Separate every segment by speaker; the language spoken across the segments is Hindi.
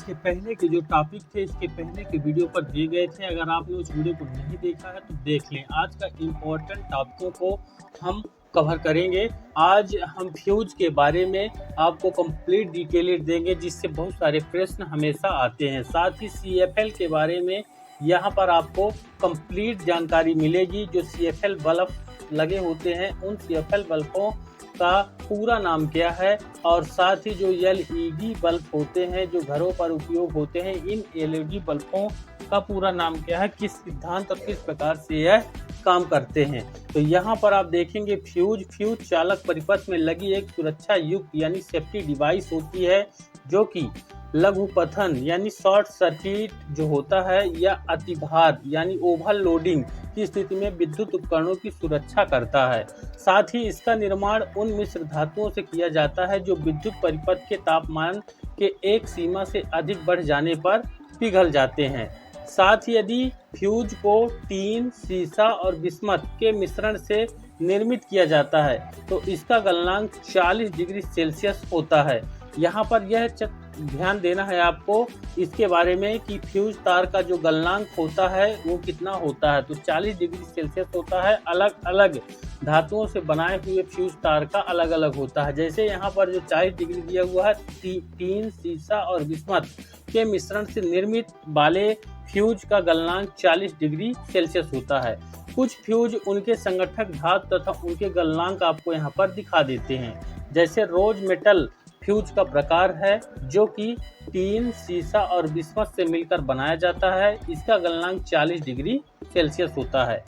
Speaker 1: इसके पहले के जो टॉपिक थे, इसके पहले के वीडियो पर दिए गए थे। अगर आपने उस वीडियो को नहीं देखा है तो देख लें। आज का इम्पोर्टेंट टॉपिकों को हम कवर करेंगे। आज हम फ्यूज के बारे में आपको कंप्लीट डिटेल देंगे, जिससे बहुत सारे प्रश्न हमेशा आते हैं। साथ ही CFL के बारे में यहाँ पर आपको कंप्लीट जानकारी मिलेगी। जो CFL बल्ब लगे होते हैं, उन CFL बल्बों का पूरा नाम क्या है, और साथ ही जो LED बल्ब होते हैं जो घरों पर उपयोग होते हैं, इन LED बल्बों का पूरा नाम क्या है, किस सिद्धांत और किस प्रकार से यह काम करते हैं। तो यहाँ पर आप देखेंगे फ्यूज चालक परिपथ में लगी एक सुरक्षा युक्त यानी सेफ्टी डिवाइस होती है, जो कि लघुपथन यानी शॉर्ट सर्किट जो होता है या अतिभार यानी ओवरलोडिंग की स्थिति में विद्युत उपकरणों की सुरक्षा करता है। साथ ही इसका निर्माण उन मिश्र धातुओं से किया जाता है जो विद्युत परिपथ के तापमान के एक सीमा से अधिक बढ़ जाने पर पिघल जाते हैं। साथ ही यदि फ्यूज को टीन, शीशा और बिस्मथ के मिश्रण से निर्मित किया जाता है तो इसका गलनांक 40 डिग्री सेल्सियस होता है। यहाँ पर यह ध्यान देना है आपको इसके बारे में कि फ्यूज तार का जो गलनांक होता है वो कितना होता है, तो 40 डिग्री सेल्सियस होता है। अलग अलग धातुओं से बनाए हुए फ्यूज तार का अलग अलग होता है। जैसे यहाँ पर जो 40 डिग्री दिया हुआ है, टीन, शीशा और बिस्मथ के मिश्रण से निर्मित वाले फ्यूज का गलनांक 40 डिग्री सेल्सियस होता है। कुछ फ्यूज उनके संगठक धातु तथा उनके गलनांक आपको यहाँ पर दिखा देते हैं। जैसे रोज मेटल फ्यूज का प्रकार है, जो कि टीन, शीशा और बिस्मथ से मिलकर बनाया जाता है। इसका गलनांक 40 डिग्री सेल्सियस होता है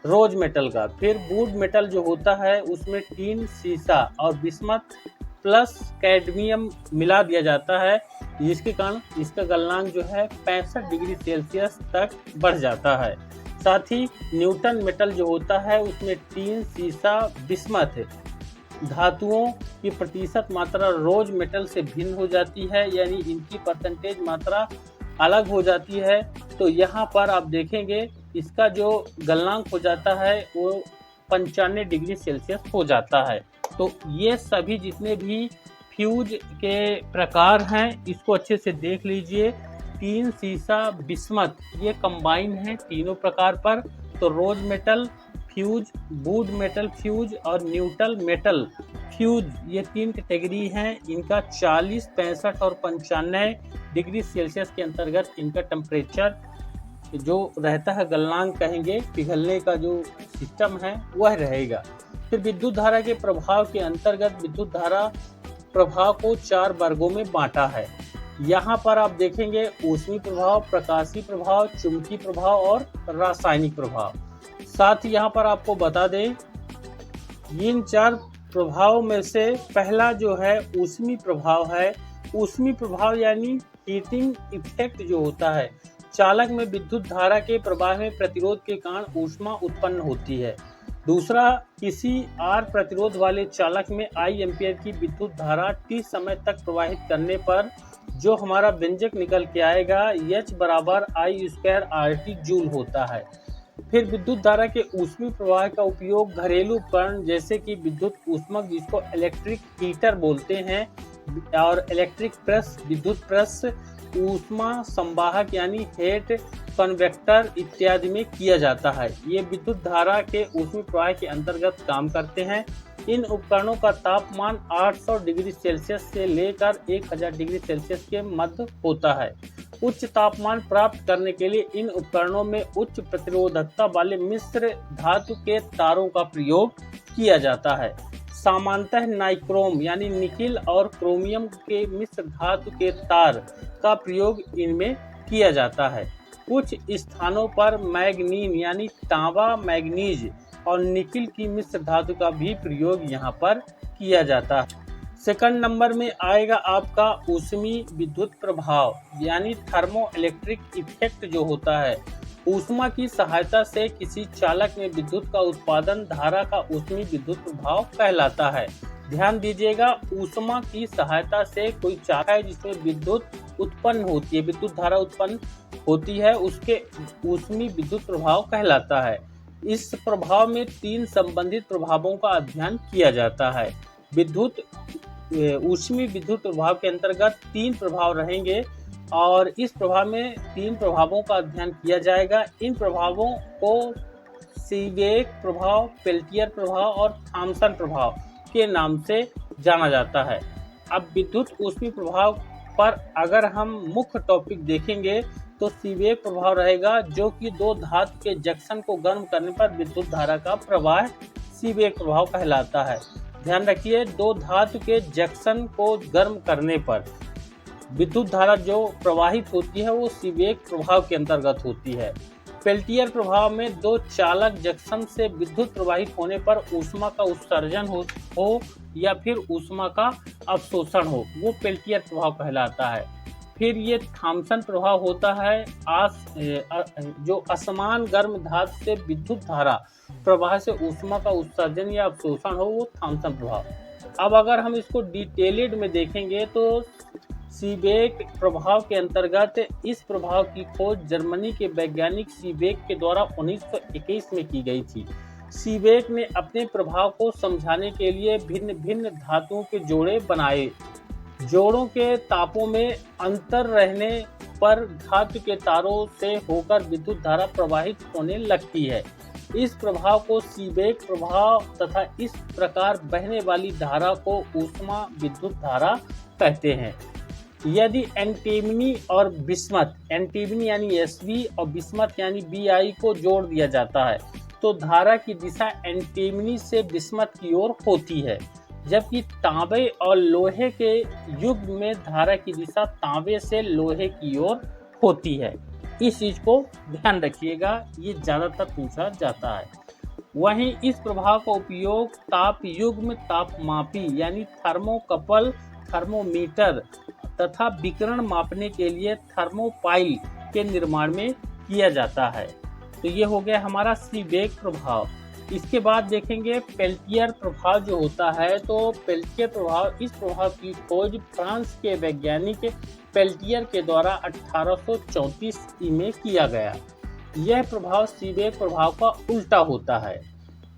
Speaker 1: रोज मेटल का। फिर वुड मेटल जो होता है उसमें टीन, शीशा और बिस्मथ प्लस कैडमियम मिला दिया जाता है, जिसके कारण इसका गलनांक जो है 65 डिग्री सेल्सियस तक बढ़ जाता है। साथ ही न्यूटन मेटल जो होता है उसमें टीन, शीशा, बिस्मथ धातुओं की प्रतिशत मात्रा रोज मेटल से भिन्न हो जाती है, यानी इनकी परसेंटेज मात्रा अलग हो जाती है। तो यहाँ पर आप देखेंगे इसका जो गलनांक हो जाता है वो 95 डिग्री सेल्सियस हो जाता है। तो ये सभी जितने भी फ्यूज के प्रकार हैं इसको अच्छे से देख लीजिए। टीन, शीशा, बिस्मथ ये कंबाइन है तीनों प्रकार पर। तो rose metal fuse, wood metal fuse और न्यूटन मेटल फ्यूज ये तीन कैटेगरी हैं। इनका 40, 65 और 95 डिग्री सेल्सियस के अंतर्गत इनका टेम्परेचर जो रहता है, गलनांक कहेंगे, पिघलने का जो सिस्टम है वह रहेगा। फिर विद्युत धारा के प्रभाव के अंतर्गत विद्युत धारा प्रभाव को 4 वर्गों में बांटा है। यहाँ पर आप देखेंगे ऊष्मीय प्रभाव, प्रकाशीय प्रभाव, चुंबकीय प्रभाव और रासायनिक प्रभाव। साथ ही यहाँ पर आपको बता दें इन 4 प्रभावों में से पहला जो है ऊष्मीय प्रभाव है। ऊष्मीय प्रभाव यानी हीटिंग इफेक्ट जो होता है, चालक में विद्युत धारा के प्रवाह में प्रतिरोध के कारण ऊष्मा उत्पन्न होती है। दूसरा, किसी R प्रतिरोध वाले चालक में I एम्पीयर की विद्युत धारा T समय तक प्रवाहित करने पर जो हमारा व्यंजक निकल के आएगा H बराबर I² जूल होता है। फिर विद्युत धारा के ऊष्मीय प्रवाह का उपयोग घरेलू उपकरण जैसे कि विद्युत ऊष्मक, जिसको इलेक्ट्रिक हीटर बोलते हैं, और इलेक्ट्रिक प्रेस, विद्युत प्रेस, ऊष्मा संवाहक यानी हेट कन्वेक्टर इत्यादि में किया जाता है। ये विद्युत धारा के ऊष्मीय प्रवाह के अंतर्गत काम करते हैं। इन उपकरणों का तापमान 800 डिग्री सेल्सियस से लेकर 1000 डिग्री सेल्सियस के मध्य होता है। उच्च तापमान प्राप्त करने के लिए इन उपकरणों में उच्च प्रतिरोधकता वाले मिश्र धातु के तारों का प्रयोग किया जाता है। सामान्यतः नाइक्रोम यानी निकिल और क्रोमियम के मिश्र धातु के तार का प्रयोग इनमें किया जाता है। कुछ स्थानों पर मैग्नीन यानी तांबा, मैग्नीज और निकिल की मिश्र धातु का भी प्रयोग यहाँ पर किया जाता है। सेकंड नंबर में आएगा आपका ऊष्मीय विद्युत प्रभाव यानी थर्मो इलेक्ट्रिक इफेक्ट जो होता है। ऊष्मा की सहायता से किसी चालक में विद्युत का उत्पादन धारा का ऊष्मीय विद्युत प्रभाव कहलाता है। ध्यान दीजिएगा, ऊष्मा की सहायता से कोई चालक है जिसमें विद्युत उत्पन्न होती है, विद्युत धारा उत्पन्न होती है, उसके ऊष्मीय विद्युत प्रभाव कहलाता है। इस प्रभाव में 3 संबंधित प्रभावों का अध्ययन किया जाता है। ऊष्मीय विद्युत प्रभाव के अंतर्गत 3 प्रभाव रहेंगे। और इस प्रभाव में 3 प्रभावों का अध्ययन किया जाएगा। इन प्रभावों को सीबेक प्रभाव, पेल्टियर प्रभाव और थॉम्सन प्रभाव के नाम से जाना जाता है। अब विद्युत ऊष्मीय प्रभाव पर अगर हम मुख्य टॉपिक देखेंगे तो सीबेक प्रभाव रहेगा, जो कि 2 धातु के जंक्शन को गर्म करने पर विद्युत धारा का प्रवाह सीबेक प्रभाव कहलाता है। ध्यान रखिए, 2 धातु के जंक्शन को गर्म करने पर विद्युत धारा जो प्रवाहित होती है वो सीबेक प्रभाव के अंतर्गत होती है। पेल्टियर प्रभाव में 2 चालक जंक्शन से विद्युत प्रवाहित होने पर ऊष्मा का उत्सर्जन हो या फिर ऊष्मा का अवशोषण हो, वो पेल्टियर प्रभाव कहलाता है। फिर ये थॉम्सन प्रभाव होता है, जो असमान गर्म धातु से विद्युत धारा प्रवाह से ऊष्मा का उत्सर्जन या अवशोषण हो, वो थॉम्सन प्रभाव। अब अगर हम इसको डिटेल्ड में देखेंगे तो सीबेक प्रभाव के अंतर्गत इस प्रभाव की खोज जर्मनी के वैज्ञानिक सीबेक के द्वारा 1921 में की गई थी। सीबेक ने अपने प्रभाव को समझाने के लिए भिन्न भिन्न धातुओं के जोड़े बनाए। जोड़ों के तापों में अंतर रहने पर धातु के तारों से होकर विद्युत धारा प्रवाहित होने लगती है। इस प्रभाव को सीबेक प्रभाव तथा इस प्रकार बहने वाली धारा को ऊष्मा विद्युत धारा कहते हैं। यदि एंटीमनी और बिस्मथ, एंटीमनी यानी Sb और बिस्मथ यानी Bi को जोड़ दिया जाता है तो धारा की दिशा एंटीमनी से बिस्मथ की ओर होती है, जबकि तांबे और लोहे के युग्म में धारा की दिशा तांबे से लोहे की ओर होती है। इस चीज को ध्यान रखिएगा, ये ज्यादातर पूछा जाता है। वहीं इस प्रभाव का उपयोग ताप युग्म, तापमापी यानी थर्मोकपल, थर्मोमीटर तथा विकिरण मापने के लिए थर्मोपाइल के निर्माण में किया जाता है। तो ये हो गया हमारा सीबेक प्रभाव। इसके बाद देखेंगे पेल्टियर प्रभाव जो होता है। तो पेल्टियर प्रभाव, इस प्रभाव की खोज फ्रांस के वैज्ञानिक पेल्टियर के द्वारा 1834 में किया गया। यह प्रभाव सीबेक प्रभाव का उल्टा होता है।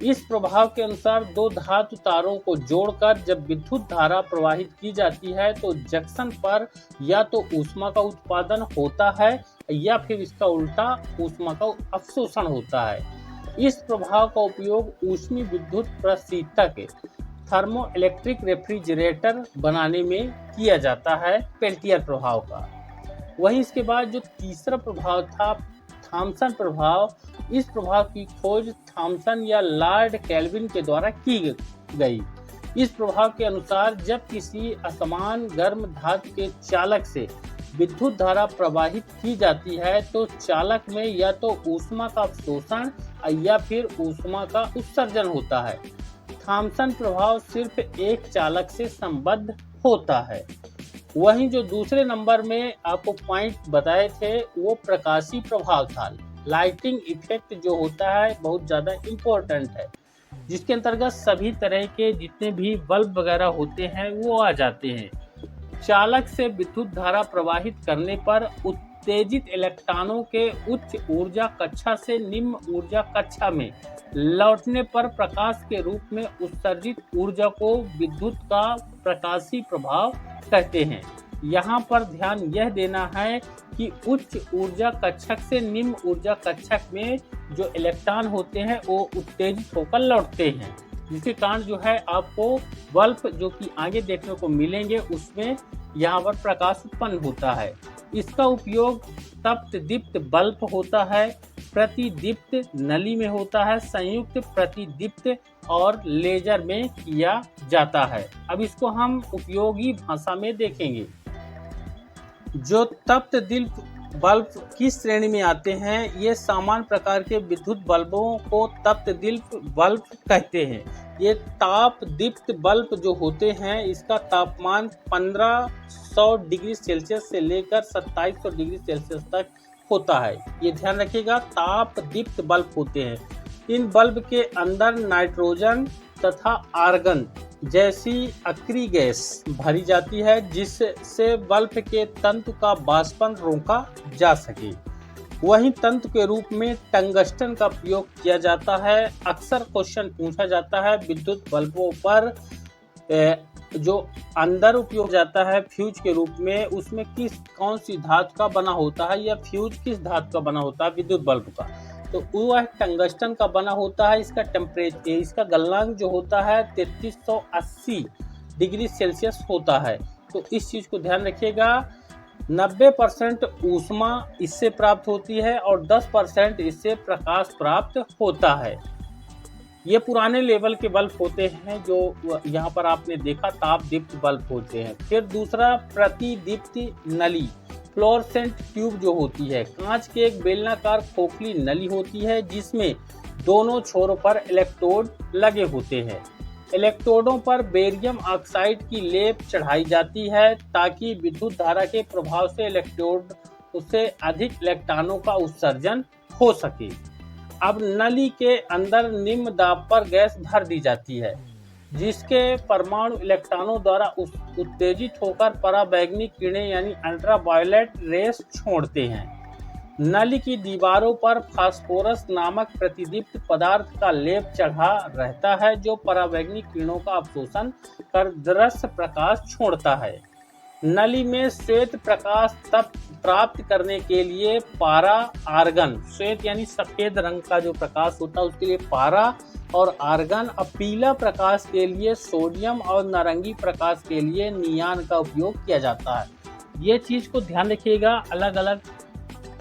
Speaker 1: इस प्रभाव के अनुसार 2 धातु तारों को जोड़कर जब विद्युत धारा प्रवाहित की जाती है तो जंक्शन पर या तो ऊष्मा का उत्पादन होता है या फिर इसका उल्टा ऊष्मा का अवशोषण होता है। इस प्रभाव का उपयोग ऊष्मीय विद्युत प्रशीतक, थर्मो इलेक्ट्रिक रेफ्रिजरेटर बनाने में किया जाता है पेल्टियर प्रभाव का। वहीं इसके बाद जो तीसरा प्रभाव था थॉम्सन प्रभाव, इस प्रभाव की खोज थॉम्सन या लॉर्ड केल्विन के द्वारा की गई। इस प्रभाव के अनुसार जब किसी असमान गर्म धातु के चालक से विद्युत धारा प्रवाहित की जाती है तो चालक में या तो ऊष्मा का अवशोषण या फिर ऊष्मा का उत्सर्जन होता है। थॉम्सन प्रभाव सिर्फ एक चालक से संबद्ध होता है। वहीं जो दूसरे नंबर में आपको पॉइंट बताए थे वो प्रकाशीय प्रभाव था। लाइटिंग इफेक्ट जो होता है बहुत ज़्यादा इम्पोर्टेंट है, जिसके अंतर्गत सभी तरह के जितने भी बल्ब वगैरह होते हैं वो आ जाते हैं। चालक से विद्युत धारा प्रवाहित करने पर उत्तेजित इलेक्ट्रॉनों के उच्च ऊर्जा कक्षा से निम्न ऊर्जा कक्षा में लौटने पर प्रकाश के रूप में उत्सर्जित ऊर्जा को विद्युत का प्रकाशीय प्रभाव कहते हैं। यहाँ पर ध्यान यह देना है कि उच्च ऊर्जा कक्षक से निम्न ऊर्जा कक्षक में जो इलेक्ट्रॉन होते हैं वो उत्तेजित होकर लौटते हैं, जिसके कारण जो है आपको बल्ब जो कि आगे देखने को मिलेंगे उसमें यहाँ पर प्रकाश उत्पन्न होता है। इसका उपयोग तप्त दीप्त बल्ब होता है, प्रतिदीप्त नली में होता है, संयुक्त प्रतिदीप्त और लेजर में किया जाता है। अब इसको हम उपयोगी भाषा में देखेंगे। जो तप्त दीप्त बल्ब किस श्रेणी में आते हैं? ये सामान्य प्रकार के विद्युत बल्बों को तप्त दीप्त बल्ब कहते हैं। ये ताप दीप्त बल्ब जो होते हैं इसका तापमान 1500 डिग्री सेल्सियस से लेकर 2700 डिग्री सेल्सियस तक होता है। ये ध्यान रखिएगा, ताप दीप्त बल्ब होते हैं। इन बल्ब के अंदर नाइट्रोजन तथा आर्गन जैसी अक्रिय गैस भरी जाती है जिससे बल्ब के तंतु का वाष्पन रोका जा सके। वहीं तंतु के रूप में टंगस्टन का प्रयोग किया जाता है। अक्सर क्वेश्चन पूछा जाता है विद्युत बल्बों पर जो अंदर उपयोग जाता है फ्यूज के रूप में, उसमें कौन सी धातु का बना होता है या फ्यूज किस धातु का बना होता है विद्युत बल्ब का, तो वह टंगस्टन का बना होता है। इसका टेम्परेचर, इसका गलनांक जो होता है 3380 डिग्री सेल्सियस होता है। तो इस चीज़ को ध्यान रखिएगा। 90% ऊष्मा इससे प्राप्त होती है और 10% इससे प्रकाश प्राप्त होता है। ये पुराने लेवल के बल्ब होते हैं जो यहाँ पर आपने देखा ताप दीप्त बल्ब होते हैं। फिर दूसरा प्रतिदीप्ति नली, फ्लोरोसेंट ट्यूब जो होती है, कांच के एक बेलनाकार खोखली नली होती है जिसमें दोनों छोरों पर इलेक्ट्रोड लगे होते हैं। इलेक्ट्रोडों पर बेरियम ऑक्साइड की लेप चढ़ाई जाती है ताकि विद्युत धारा के प्रभाव से इलेक्ट्रोड उससे अधिक इलेक्ट्रॉनों का उत्सर्जन हो सके। अब नली के अंदर निम्न दाब पर गैस भर दी जाती है जिसके परमाणु इलेक्ट्रॉनों द्वारा उत्तेजित होकर पराबैंगनी किरणें यानी अल्ट्रावायलेट रेस छोड़ते हैं। नली की दीवारों पर फास्फोरस नामक प्रतिदीप्त पदार्थ का लेप चढ़ा रहता है जो पराबैंगनी किरणों का अवशोषण कर दृश्य प्रकाश छोड़ता है। नली में श्वेत प्रकाश तप प्राप्त करने के लिए पारा आर्गन, श्वेत यानी सफेद रंग का जो प्रकाश होता है उसके लिए पारा और आर्गन, और पीला प्रकाश के लिए सोडियम और नारंगी प्रकाश के लिए नियान का उपयोग किया जाता है। ये चीज को ध्यान रखिएगा। अलग अलग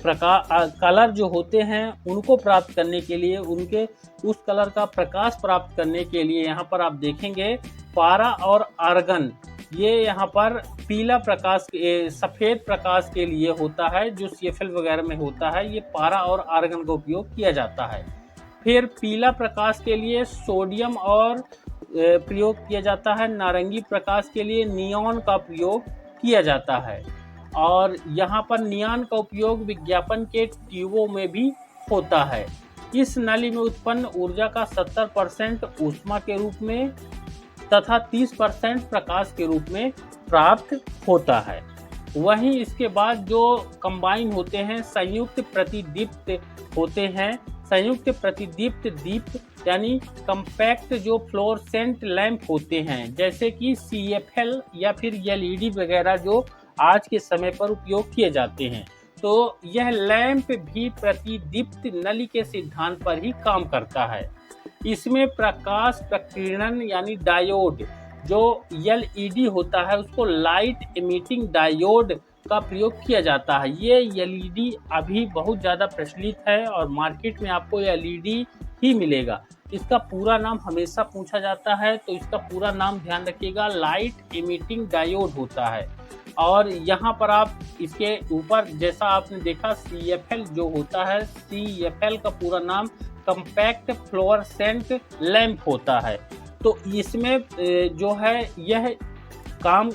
Speaker 1: कलर जो होते हैं उनको प्राप्त करने के लिए, उनके उस कलर का प्रकाश प्राप्त करने के लिए यहाँ पर आप देखेंगे पारा और आर्गन, ये यहाँ पर पीला प्रकाश, सफ़ेद प्रकाश के लिए होता है जो CFL वगैरह में होता है। ये पारा और आर्गन का उपयोग किया जाता है। फिर पीला प्रकाश के लिए सोडियम और प्रयोग किया जाता है। नारंगी प्रकाश के लिए नियॉन का प्रयोग किया जाता है। और यहाँ पर नियॉन का उपयोग विज्ञापन के ट्यूबों में भी होता है। इस नली में उत्पन्न ऊर्जा का 70% ऊष्मा के रूप में तथा 30% प्रकाश के रूप में प्राप्त होता है। वहीं इसके बाद जो कंबाइन होते हैं, संयुक्त प्रतिदीप्त होते हैं। संयुक्त प्रतिदीप्त दीप यानी कंपैक्ट जो फ्लोरोसेंट लैंप होते हैं, जैसे कि CFL या फिर LED वगैरह जो आज के समय पर उपयोग किए जाते हैं। तो यह लैंप भी प्रतिदीप्त नली के सिद्धांत पर ही काम करता है। इसमें प्रकाश प्रकीर्णन यानी डायोड जो LED होता है उसको लाइट एमिटिंग डायोड का प्रयोग किया जाता है। ये LED अभी बहुत ज़्यादा प्रचलित है और मार्केट में आपको LED ही मिलेगा। इसका पूरा नाम हमेशा पूछा जाता है, तो इसका पूरा नाम ध्यान रखिएगा, लाइट एमिटिंग डायोड होता है। और यहाँ पर आप इसके ऊपर जैसा आपने देखा CFL जो होता है, CFL का पूरा नाम कंपैक्ट फ्लोरोसेंट लैंप होता है। तो इसमें जो है यह काम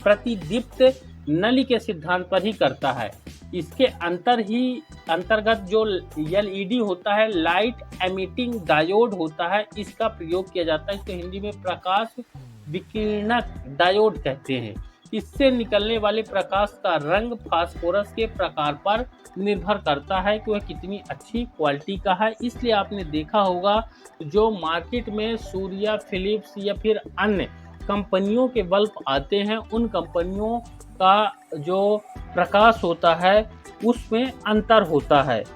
Speaker 1: प्रतिदीप्त नली के सिद्धांत पर ही करता है। इसके अंतर्गत जो LED होता है, लाइट एमिटिंग डायोड होता है, इसका प्रयोग किया जाता है। इसको हिंदी में प्रकाश विकिरणक डायोड कहते हैं। इससे निकलने वाले प्रकाश का रंग फास्फोरस के प्रकार पर निर्भर करता है कि वह कितनी अच्छी क्वालिटी का है। इसलिए आपने देखा होगा जो मार्केट में सूर्या, फिलिप्स या फिर अन्य कंपनियों के बल्ब आते हैं, उन कंपनियों का जो प्रकाश होता है उसमें अंतर होता है।